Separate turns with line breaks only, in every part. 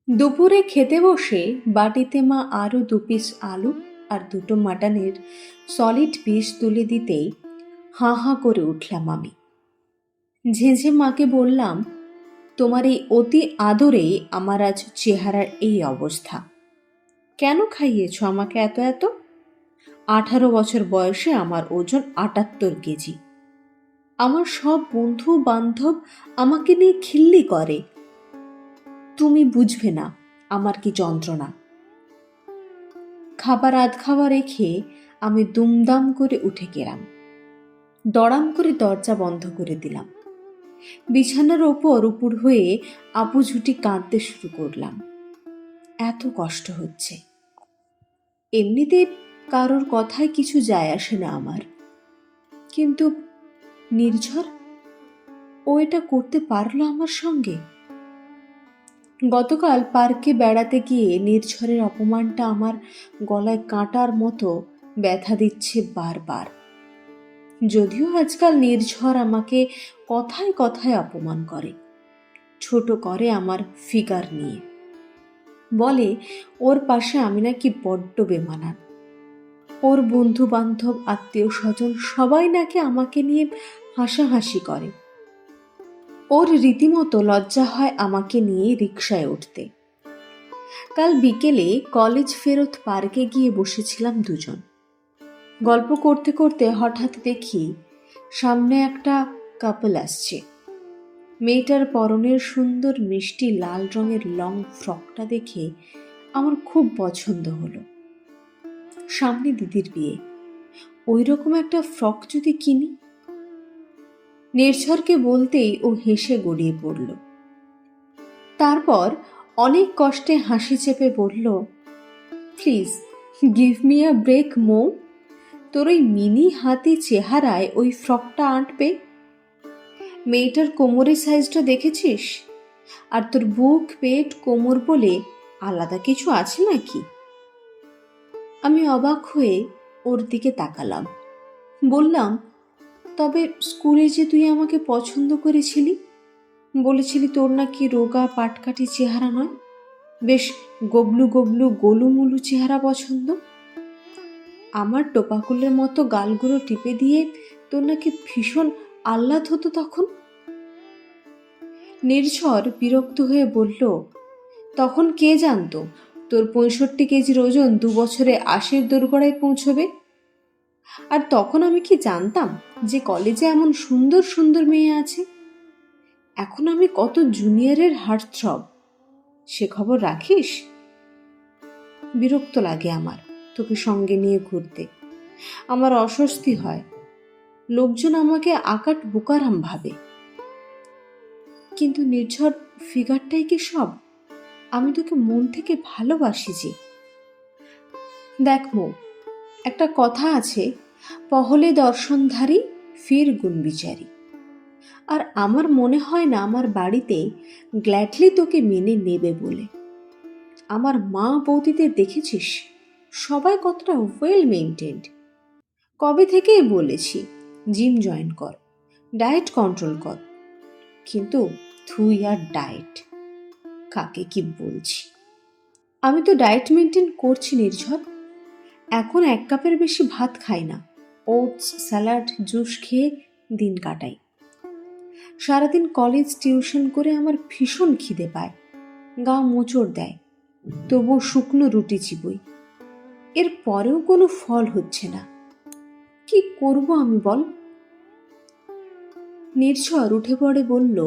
দুপুরে খেতে বসে বাটিতে মা আরও 2 পিস আলু আর 2টো মাটনের সলিড পিস তুলে দিতেই হাঁ হাঁ করে উঠলাম আমি। ঝেঁঝে মাকে বললাম, তোমার এই অতি আদরেই আমার আজ চেহারার এই অবস্থা। কেন খাইয়েছ আমাকে এত এত? 18 বছর বয়সে আমার ওজন 78 কেজি। আমার সব বন্ধু বান্ধব আমাকে নিয়ে খিল্লি করে। তুমি বুঝবে না আমার কি যন্ত্রণা। খাবার আধ খাওয়া রেখে আমি দুমদাম করে উঠে গেলাম। দড়াম করে দরজা বন্ধ করে দিলাম। বিছানার ওপর উপুড় হয়ে আপুঝুটি কাঁদতে শুরু করলাম। এত কষ্ট হচ্ছে। এমনিতে কারোর কথায় কিছু যায় আসে না আমার, কিন্তু নির্ঝর, ও এটা করতে পারলো আমার সঙ্গে? গতকাল পার্কে বেড়াতে গিয়ে নির্ঝরের অপমানটা আমার গলায় কাঁটার মতো ব্যথা দিচ্ছে বারবার। যদিও আজকাল নির্ঝর আমাকে কথায় কথায় অপমান করে, ছোট করে আমার ফিগার নিয়ে। বলে ওর পাশে আমি নাকি বড্ড বেমানান। ওর বন্ধু বান্ধব আত্মীয় স্বজন সবাই নাকি আমাকে নিয়ে হাসাহাসি করে। ওর রীতিমতো লজ্জা হয় আমাকে নিয়ে রিকশায় উঠতে। কাল বিকেলে কলেজ ফেরত পার্কে গিয়ে বসেছিলাম দুজন। গল্প করতে করতে হঠাৎ দেখি সামনে একটা কাপল আসছে। মেয়েটার পরনের সুন্দর মিষ্টি লাল রঙের লং ফ্রকটা দেখে আমার খুব পছন্দ হলো। সামনে দিদির বিয়ে, ওই রকম একটা ফ্রক যদি কিনি। নির্ঝরকে বলতেই ও হেসে গড়িয়ে পড়ল। তারপর অনেক কষ্টে হাসি চেপে বলল, please give me a break Mou. তোর ওই মিনি হাতি চেহারায় ওই ফ্রকটা আঁটবে? মেয়েটার কোমরের সাইজটা দেখেছিস? আর তোর বুক পেট কোমর বলে আলাদা কিছু আছে নাকি? আমি অবাক হয়ে ওর দিকে তাকালাম। বললাম, তবে স্কুলে যে তুই আমাকে পছন্দ করেছিলি, বলেছিলি তোর নাকি রোগা পাটকাঠি চেহারা নয়, বেশ গবলু গবলু গোলুমুলু চেহারা পছন্দ। আমার টোপাকুলের মতো গালগুলো টিপে দিয়ে তোর নাকি ভীষণ আহ্লাদ হতো তখন। নির্ঝর বিরক্ত হয়ে বলল, তখন কে জানতো তোর 65 কেজির ওজন 2 বছরে 80-র দোরগোড়ায় পৌঁছবে? আর তখন আমি কি জানতাম যে কলেজে এমন সুন্দর সুন্দর মেয়ে আছে? এখন আমি কত জুনিয়রের হার্টথ্রব, সে খবর রাখিস? বিরক্ত লাগে আমার তোকে সঙ্গে নিয়ে ঘুরতে। আমার অস্বস্তি হয়, লোকজন আমাকে আকাট বোকারাম ভাবে। কিন্তু নির্ঝর, ফিগারটাই কি সব? আমি তোকে মন থেকে ভালোবাসি যে। দেখ মৌ, একটা কথা আছে, পহলে দর্শনধারী ফির গুণ বিচারী। আর আমার মনে হয় না আমার বাড়িতে গ্ল্যাডলি তোকে মেনে নেবে বলে। আমার মা বৌদিদের দেখেছিস, সবাই কতটা ওয়েল মেইনটেন্ড। কবে থেকেই বলেছি জিম জয়েন কর, ডায়েট কন্ট্রোল কর, কিন্তু তুই আর ডায়েট, কাকে কি বলছি। আমি তো ডায়েট মেনটেন করছি নির্ঝর। এখন 1 কাপের বেশি ভাত খাই না, ওটস স্যালাড জুস খেয়ে দিন কাটাই। সারাদিন কলেজ টিউশন করে আমার ভীষণ খিদে পায়, গা মোচড় দেয়, তবুও শুকনো রুটি চিবই। এর পরেও কোনো ফল হচ্ছে না। কি করব আমি বল? নির্ঝর উঠে পড়ে বলল,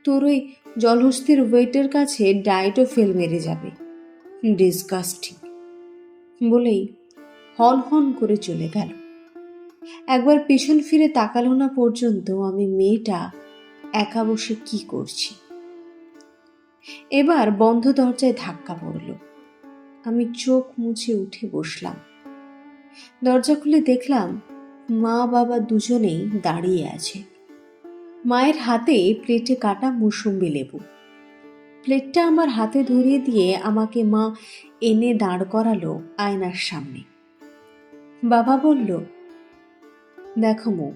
তোর ওই জলহস্তির ওয়েটের কাছে ডায়েটও ফেল মেরে যাবে। ডিসগাস্টিং বলেই হন হন করে চলে গেল। একবার পেছন ফিরে তাকালো না পর্যন্ত আমি মেয়েটা একা বসে কি করছি। এবার বন্ধ দরজায় ধাক্কা পড়ল। আমি চোখ মুছে উঠে বসলাম। দরজা খুলে দেখলাম মা বাবা দুজনেই দাঁড়িয়ে আছে। মায়ের হাতে প্লেটে কাটা মুসুম্বি লেবু। প্লেটটা আমার হাতে ধরিয়ে দিয়ে আমাকে মা এনে দাঁড় করালো আয়নার সামনে। বাবা বলল, দেখো মৌ,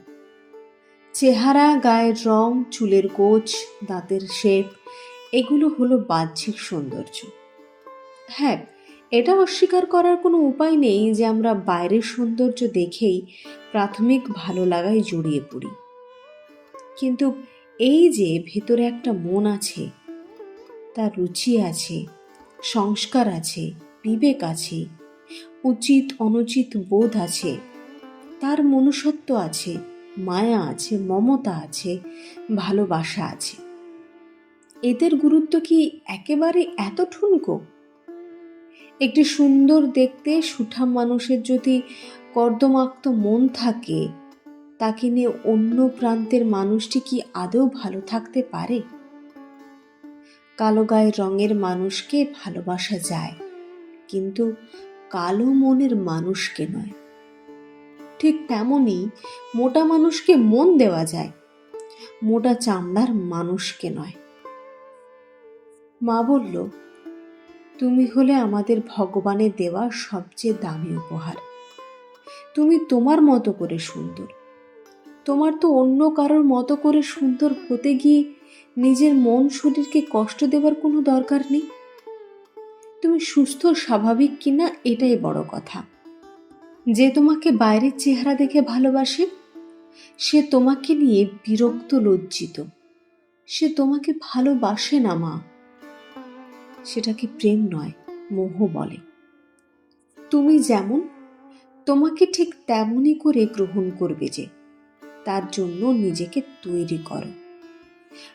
চেহারা, গায়ের রং, চুলের গোছ, দাঁতের শেপ এগুলো হলো বাহ্যিক সৌন্দর্য। হ্যাঁ, এটা অস্বীকার করার কোনো উপায় নেই যে আমরা বাইরের সৌন্দর্য দেখেই প্রাথমিক ভালো লাগায় জড়িয়ে পড়ি। কিন্তু এই যে ভেতরে একটা মন আছে, তার রুচি আছে, সংস্কার আছে, বিবেক আছে, উচিত অনুচিত বোধ আছে, তার মনুষ্যত্ব আছে, মায়া আছে, মমতা আছে, ভালোবাসা আছে, এদের গুরুত্ব কি একেবারে এত ঠুনকো? একটি সুন্দর দেখতে সুঠাম মানুষের যদি কর্দমাক্ত মন থাকে, তাকে নিয়ে অন্য প্রান্তের মানুষটি কি আদৌ ভালো থাকতে পারে? কালো গায়ের রঙের মানুষকে ভালোবাসা যায়, কিন্তু কালো মনের মানুষকে নয়। ঠিক তেমনই মোটা মানুষকে মন দেওয়া যায়, মোটা চামড়ার মানুষকে নয়। মা বলল, তুমি হলে আমাদের ভগবানের দেওয়া সবচেয়ে দামি উপহার। তুমি তোমার মতো করে সুন্দর। তোমার তো অন্য কারোর মতো করে সুন্দর হতে গিয়ে নিজের মন শরীরকে কষ্ট দেবার কোনো দরকার নেই। তুমি সুস্থ স্বাভাবিক কিনা এটাই বড় কথা। যে তোমাকে বাইরের চেহারা দেখে ভালোবাসে, সে তোমাকে নিয়ে বিরক্ত লজ্জিত। সে তোমাকে ভালোবাসে না মা। সেটাকে প্রেম নয়, মোহ বলে। তুমি যেমন, তোমাকে ঠিক তেমনই করে গ্রহণ করবে যে, তার জন্য নিজেকে তৈরি করো।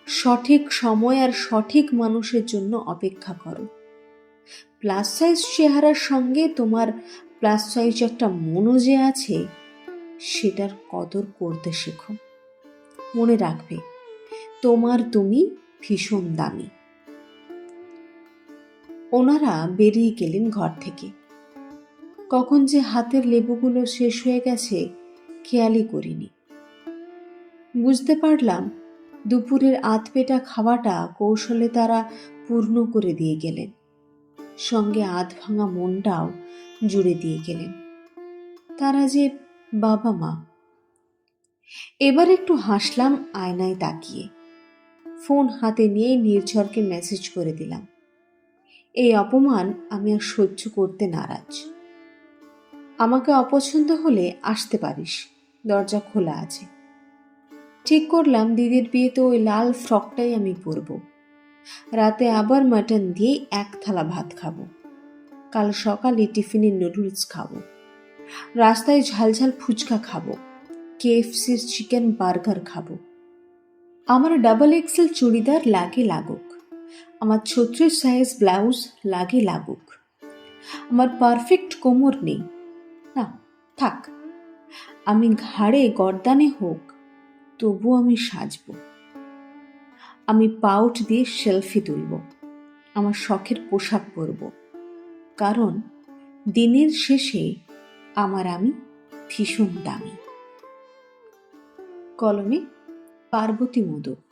সঠিক সময় আর সঠিক মানুষের জন্য অপেক্ষা করো। প্লাস সাইজ চেহারার সঙ্গে তোমার প্লাস সাইজ একটা মনও যে আছে, সেটার কদর করতে শেখো। মনে রাখবে, তোমার তুমি ভীষণ দামি। ওনারা বেরিয়ে গেলেন ঘর থেকে। কখন যে হাতের লেবুগুলো শেষ হয়ে গেছে খেয়ালই করিনি। বুঝতে পারলাম দুপুরের আধপেটা খাওয়াটা কৌশলে তারা পূর্ণ করে দিয়ে গেলেন, সঙ্গে আধ ভাঙা মনটাও জুড়ে দিয়ে গেলেন। তারা যে বাবা মা। এবার একটু হাসলাম আয়নায় তাকিয়ে। ফোন হাতে নিয়ে নির্ঝরকে মেসেজ করে দিলাম, এই অপমান আমি আর সহ্য করতে নারাজ। আমাকে অপছন্দ হলে আসতে পারিস, দরজা খোলা আছে। ঠিক করলাম দিদির বিয়েতে ওই লাল ফ্রকটাই আমি পরব। রাতে আবার মাটন দিয়ে এক থালা ভাত খাবো। কাল সকালে টিফিনে নুডলস খাবো। রাস্তায় ঝালঝাল ফুচকা খাবো। কেএফসির চিকেন বার্গার খাবো। আমার ডাবল এক্সেল চুড়িদার লাগে লাগুক। আমার 36 সাইজ ব্লাউজ লাগে লাগুক। আমার পারফেক্ট কোমর নেই, না থাক। আমি ঘাড়ে গর্দানে হোক, তবু আমি সাজব। আমি পাউট দিয়ে সেলফি তুলব। আমার শখের পোশাক পরব, কারণ দিনের শেষে আমি ভীষণ দামি। কলমে পার্বতী মোদক।